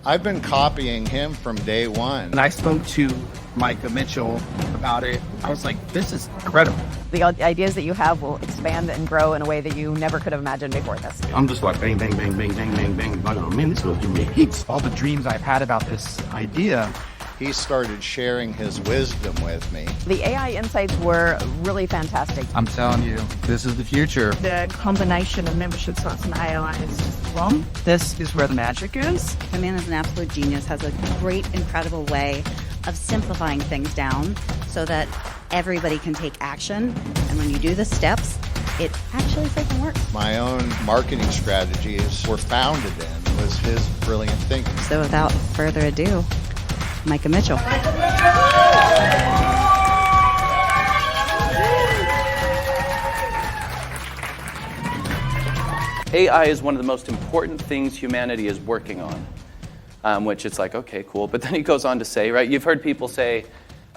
I've been copying him from day one. And I spoke to Micah Mitchell about it. I was like, this is incredible. The ideas that you have will expand and grow in a way that you never could have imagined before this. I'm just like bang, bang, bang, bang, bang, bang, bang. I go, man, this will give me heaps. All the dreams I've had about this idea. He started sharing his wisdom with me. The AI insights were really fantastic. I'm telling you, this is the future. The combination of membership sites and AI is just wrong. This is where the magic is. The man is an absolute genius, has a great, incredible way of simplifying things down so that everybody can take action. And when you do the steps, it actually freaking works. My own marketing strategies were founded in was his brilliant thinking. So without further ado, Micah Mitchell. AI is one of the most important things humanity is working on, which it's like, okay, cool. But then he goes on to say, right, you've heard people say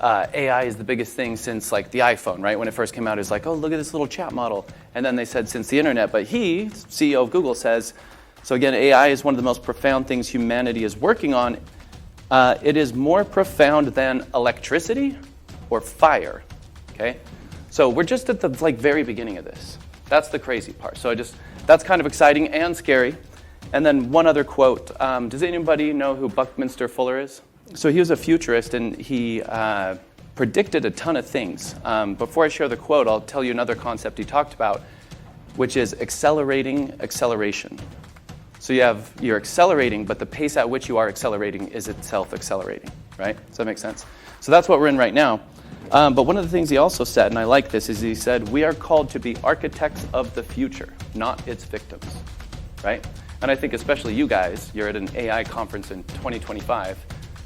AI is the biggest thing since like the iPhone, right? When it first came out, it's like, oh, look at this little chat model. And then they said since the internet. But he, CEO of Google, says, so again, AI is one of the most profound things humanity is working on. It is more profound than electricity or fire, okay? So we're just at the very beginning of this. That's the crazy part. So that's kind of exciting and scary. And then one other quote. Does anybody know who Buckminster Fuller is? So he was a futurist, and he predicted a ton of things. Before I share the quote, I'll tell you another concept he talked about, which is accelerating acceleration. So you're accelerating, but the pace at which you are accelerating is itself accelerating, right? Does that make sense? So that's what we're in right now. But one of the things he also said, and I like this, is he said, we are called to be architects of the future, not its victims, right? And I think especially you guys, you're at an AI conference in 2025,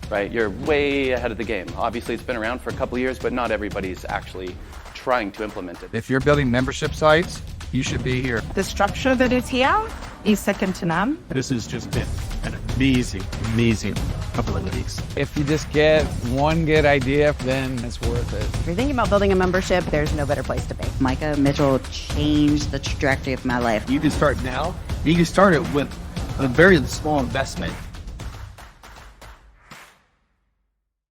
right? You're way ahead of the game. Obviously, it's been around for a couple of years, but not everybody's actually trying to implement it. If you're building membership sites, you should be here. The structure that is here is second to none. This has just been an amazing, amazing couple of weeks. If you just get one good idea, then it's worth it. If you're thinking about building a membership, there's no better place to be. Micah Mitchell changed the trajectory of my life. You can start now. You can start it with a very small investment.